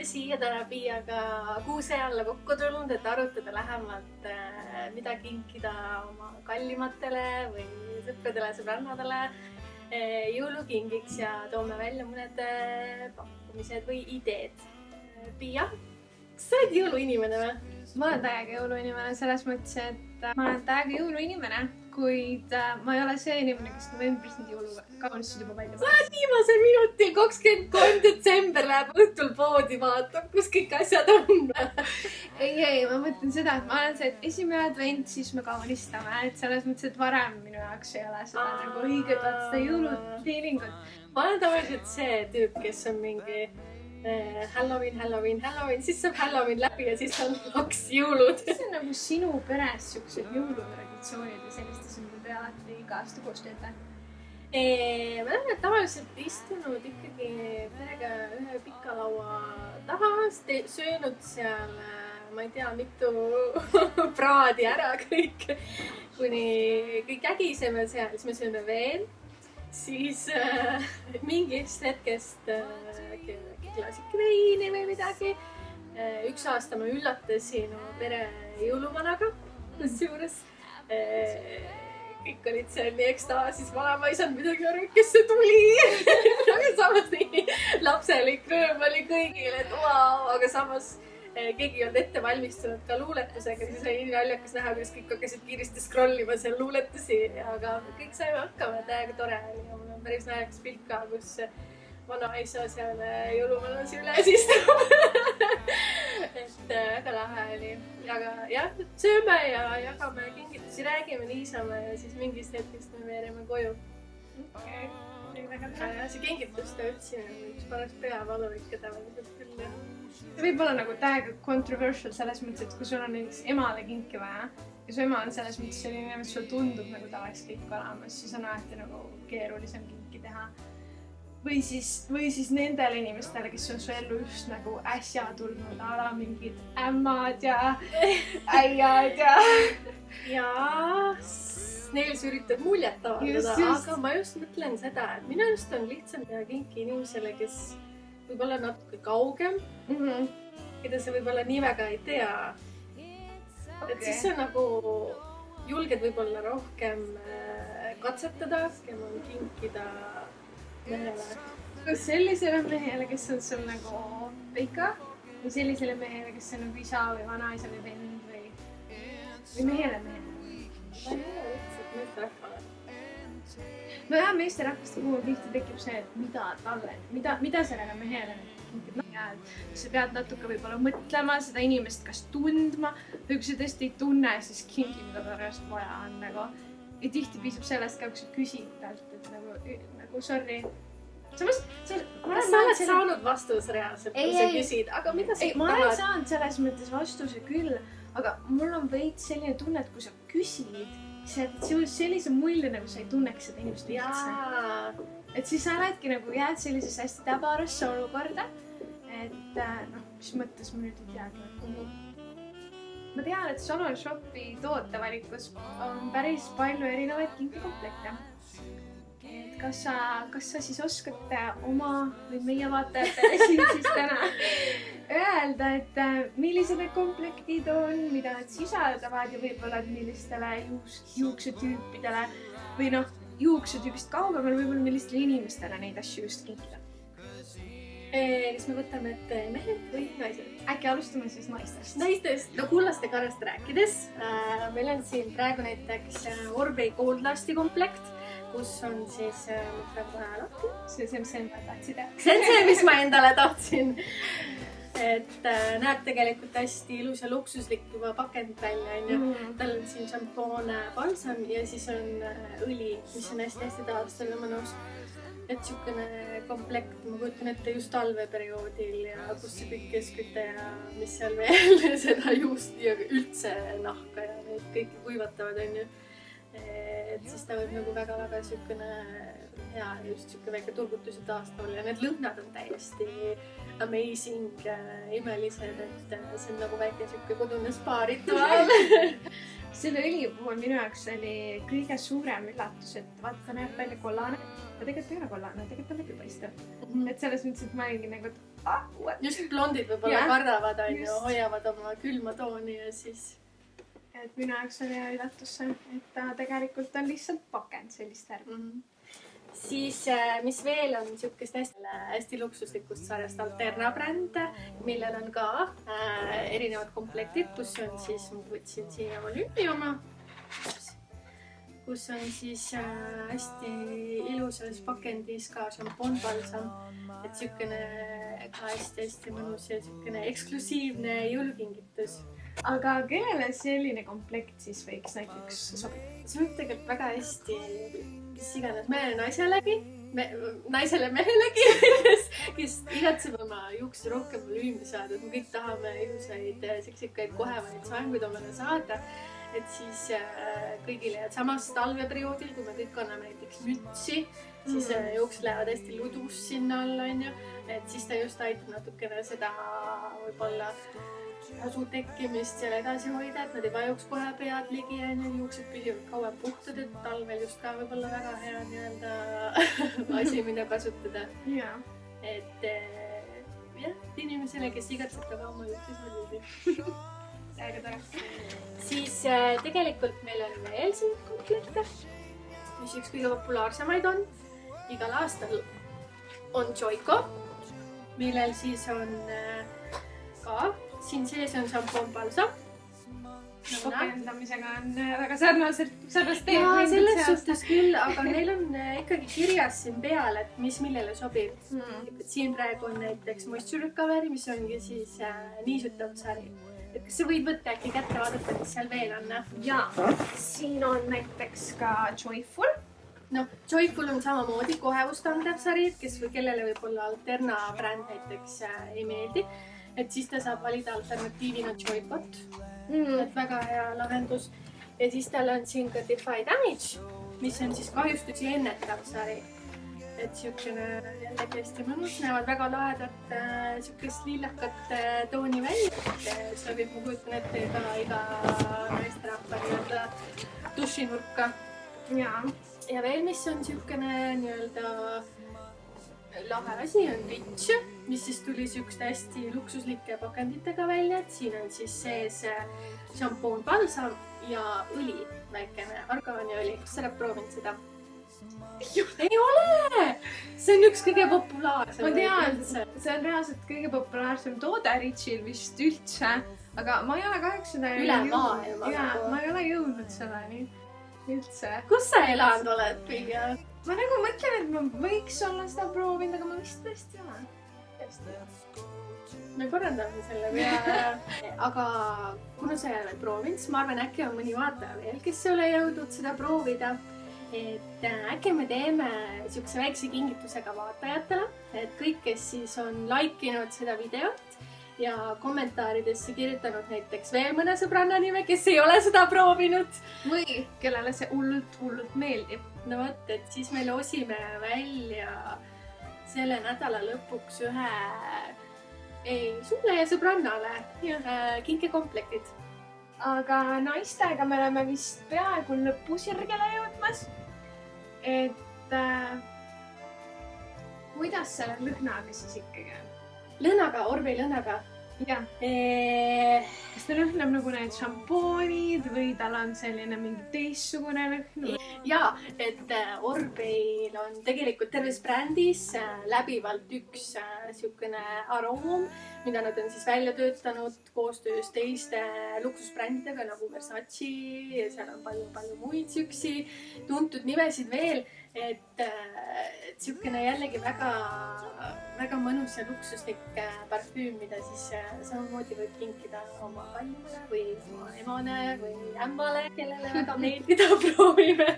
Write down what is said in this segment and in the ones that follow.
oleme siia täna Piiaga kuuse alla kokku tulnud, et arutada lähemalt, mida kinkida oma kallimatele või sõpradele, sõbrannadele jõulukingiks ja toome välja mõned pakkumised või ideed. Piia, kas sa oled jõuluinimene või? Ma olen täiega jõuluinimene selles mõttes, et ma olen täiega jõuluinimene, kuid ma ei ole see inimene, kes novembris need jõulukaunistused juba välja sa oled viimasel minutil 23. detsember läheb õhtul poodi vaatab, kus kõik asjad on. Ei, ma mõtlen seda, et ma olen see, et esimene advent, siis me kaunistame, et selles mõttes, et varem minu jaoks ei ole seda nagu õiget, vaat seda jõulufeelingut. Ma olen tavaliselt see tüüp, kes on mingi Halloween, siis saab Halloween läbi ja siis on laks jõulud. See on nagu sinu peres siuksed jõulutraditsioonid ja sellistes, mida te alati iga aasta koos teete? Me oleme tavaliselt istunud ikkagi perega ühe pika laua taha, söönud seal, ma ei tea, mitu praadi ära kõik, kuni kõik ägiseme seal, siis me sööme veel, siis mingist hetkest klaasik veini või midagi. Üks aasta ma üllatasin oma pere jõuluvanaga, kusjuures kõik olid seal nii ekstaasis, vanaema ei saanud midagi aru, kes see tuli. Aga samas nii lapselik rõõm oli kõigil, et vau, aga samas keegi ei olnud ette valmistunud ka luuletusega, siis oli nii naljakas näha, kuidas kõik hakkasid kiiresti scrollima seal luuletusi, aga kõik saime hakkama, täiega tore oli ja mul on päris naljakas pilt ka, kus vanaisa seal jõuluvanas üles istub. Et väga lahe oli. Aga jah, sööme ja jagame kingitusi, räägime, niisame ja siis mingist hetkest me veereme koju. Okay. See kingituste otsimine on üks paras peavalu ikka tavaliselt küll. See võib olla nagu täiega controversial selles mõttes, et kui sul on näiteks emale kinki vaja ja su ema on selles mõttes selline, et sul tundub nagu ta oleks kõik olemas, siis on alati nagu keerulisem kinki teha. Või siis nendele inimestele, kes on su ellu just nagu äsja tulnud ala mingid ämmad ja äiad ja... Jaa, neil sa üritad muljet avaldada, aga ma just mõtlen seda, et minu just on lihtsam teha kinki inimesele, kes võib olla natuke kaugem, keda sa võib-olla nii väga ei tea. Et siis sa nagu julged võib-olla rohkem katsetada, kel on kinkida mehele. Kas sellisele mehele, kes on sul nagu pika või sellisele mehele, kes on nagu isa või vanaisa või vend või mehele? Ma ei ole lihtsalt meesterahvale. No jah, meesterahvaste puhul tihti tekib see, et mida sellele mehele kinkid. Sa pead natuke võib-olla mõtlema seda inimest, kas tundma või kui sa tõesti ei tunne, siis kingi, mida pärast vaja on nagu. Ja tihti piisab sellest ka, kui sa küsid talt, et nagu sorry. Kas sa oled saanud vastuse reaalselt, kui sa küsid, aga mida sa tahad? Ma olen saanud selles mõttes vastuse küll, aga mul on veits selline tunne, et kui sa küsid, siis sellise mulje, nagu sa ei tunneks seda inimest üldse. Et siis sa oledki nagu jääd sellisesse hästi täbarasse olukorda, et mis mõttes ma nüüd ei teagi. Ma tean, et Salon Shopi tootevalikus on päris palju erinevaid kinkikomplekte. Et kas sa siis oskad oma või meie vaatajatele siis täna öelda, et millised need komplektid on, mida nad sisaldavad ja võib-olla millistele juuksetüüpidele või juuksetüübist kaugemal võib-olla millistele inimestele neid asju just kinkida. Kas me võtame ette mehed või naised? Äkki alustame siis naistest. Naistest, no kullaste karrast rääkides. Meil on siin praegu näiteks Orbei Goldlasti komplekt, kus on siis, praegu kohe lahti. See on see, mida tahtsid. See on see, mis ma endale tahtsin. Et näeb tegelikult hästi ilus ja luksuslik juba pakend välja. Tal on siin šampoon, balsam ja siis on õli, mis on hästi taastel ja mõnus. Et siukene komplekt, ma kujutan ette just talveperioodil ja kus see kõik keskküte ja mis seal veel seda juust ja üldse nahka ja neid kõiki kuivatavad, on ju. Et siis ta võib nagu väga-väga siukene hea, just siuke väike turgutus ja taastaval ja need lõhnad on täiesti amazing, imelised, et see on nagu väike siuke kodune spaarituaal. Selle õli puhul minu jaoks oli kõige suurem üllatus, et vaata, näeb välja kollane. Ja tegelikult ei ole kollane, tegelikult on läbipaistev. Et selles mõttes, et ma olingi nagu, et just blondid võib-olla kardavad, onju, hoiavad oma külma tooni ja siis. Et minu jaoks oli üllatus see, et ta tegelikult on lihtsalt pakend sellist värvi. Siis, mis veel on siukest hästi luksuslikust sarjast Alterna bränd, millel on ka erinevad komplektid, kus on siis, ma võtsin siia Olümpi oma, kus on siis hästi ilusas pakendis ka šampoonbalsam, et siukene ka hästi mõnus ja siukene eksklusiivne jõulukingitus. Aga kellele selline komplekt siis võiks näiteks sobida? See võib tegelikult väga hästi, mis iganes mehe naiselegi, naisele mehelegi, kes igatseb oma juukse rohkem volüümi saada, et me kõik tahame ilusaid siksikaid kohevaid soenguid omale saada. Et siis kõigile, et samas talveperioodil, kui me kõik anname näiteks mütsi, siis juuksed lähevad hästi ludus sinna alla, onju. Et siis ta just aitab natukene seda võib-olla asu tekkimist seal edasi hoida, et nad ei vajuks kohe pead ligi, onju. Juuksed püsivad kauem puhtad, et talvel just ka võib-olla väga hea nii-öelda asi, mida kasutada. Et jah, inimesele, kes igatseb ka oma juukses volüümi. Väga tore. Siis tegelikult meil on veel siin komplekte, mis üks kõige populaarsemaid on. Igal aastal on Joico, millel siis on ka, siin sees on šampoonbalsam. Pakendamisega on väga sarnast teed. Jaa, selles suhtes küll, aga neil on ikkagi kirjas siin peal, et mis millele sobib. Siin praegu on näiteks Moisture Recovery, mis ongi siis niisutav sari. Et kas sa võid võtta äkki kätte vaadata, mis seal veel on? Jaa, siin on näiteks ka Joyful. No, Joyful on samamoodi kohevust andev sari, kellele võib-olla Alterna bränd näiteks ei meeldi. Et siis ta saab valida alternatiivina Joycot. Et väga hea lahendus. Ja siis tal on siin ka Defy Damage, mis on siis kahjustusi ennetav sari. Et siukene jällegi hästi mõnus, näevad väga lahedat siukest lillakat tooni välja. Sobib, ma kujutan ette ka iga naisterahva nii-öelda dušinurka. Ja veel, mis on siukene nii-öelda lahe asi, on Rich, mis siis tuli siukeste hästi luksuslike pakenditega välja. Et siin on siis sees šampoon, balsam ja õli, väikene argaaniõli. Kas sa oled proovinud seda? Ei ole! See on üks kõige populaarsem. Ma tean, see on reaalselt kõige populaarsem toode Richil vist üldse, aga ma ei ole kahjuks seda üle maailma. Ma ei ole jõudnud selleni üldse. Kus sa elanud oled kõige? Ma nagu mõtlen, et ma võiks olla seda proovinud, aga ma vist tõesti ole. Me korraldame selle peale. Aga kuna sa ei ole proovinud, siis ma arvan, äkki on mõni vaataja veel, kes ei ole jõudnud seda proovida. Et äkki me teeme siukse väikse kingitusega vaatajatele, et kõik, kes siis on laikinud seda videot ja kommentaaridesse kirjutanud näiteks veel mõne sõbranna nime, kes ei ole seda proovinud. Või kellele see hullult meeldib. No võt, et siis me loosime välja selle nädala lõpuks sulle ja sõbrannale kinkekomplektid. Aga naistega me oleme vist peaaegu lõpusirgele jõudmas. Et kuidas selle lõhnaga siis ikkagi on? Lõhnaga, Orbi lõhnaga? Jah. Kas ta lõhnab nagu need šampoonid või tal on selline mingi teistsugune lõhn? Jaa, et Orbeil on tegelikult terves brändis läbivalt üks siukene aroom, mida nad on siis välja töötanud koostöös teiste luksusbrändidega nagu Versace ja seal on palju muid siuksi tuntud nimesid veel. Et siukene jällegi väga mõnus ja luksuslik parfüüm, mida siis samamoodi võib kinkida oma kallile või oma emane või ämmale, kellele väga meeldida proovime.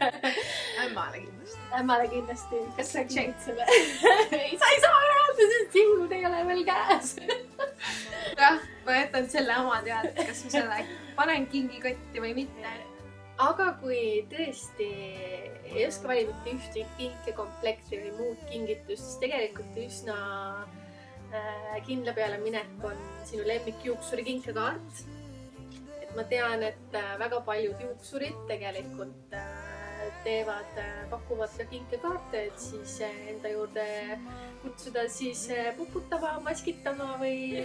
Ämmale kindlasti. Kas sa kingid selle? Sa ei saa öelda, sest jõulud ei ole veel käes. Jah, ma jätan selle oma teada, kas ma selle panen kingikotti või mitte. Aga kui tõesti ei oska valida ühte kinkekomplekti või muud kingitust, siis tegelikult üsna kindla peale minek on sinu lemmikjuuksuri kinkekaart. Et ma tean, et väga paljud juuksurid tegelikult teevad, pakuvad ka kinkekaarte, et siis enda juurde kutsuda siis puputama, maskitama või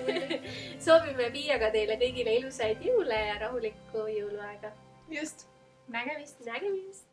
soovime Piiaga teile kõigile ilusaid jõule ja rahulikku jõuluaega. just, nägemist! Nägemist!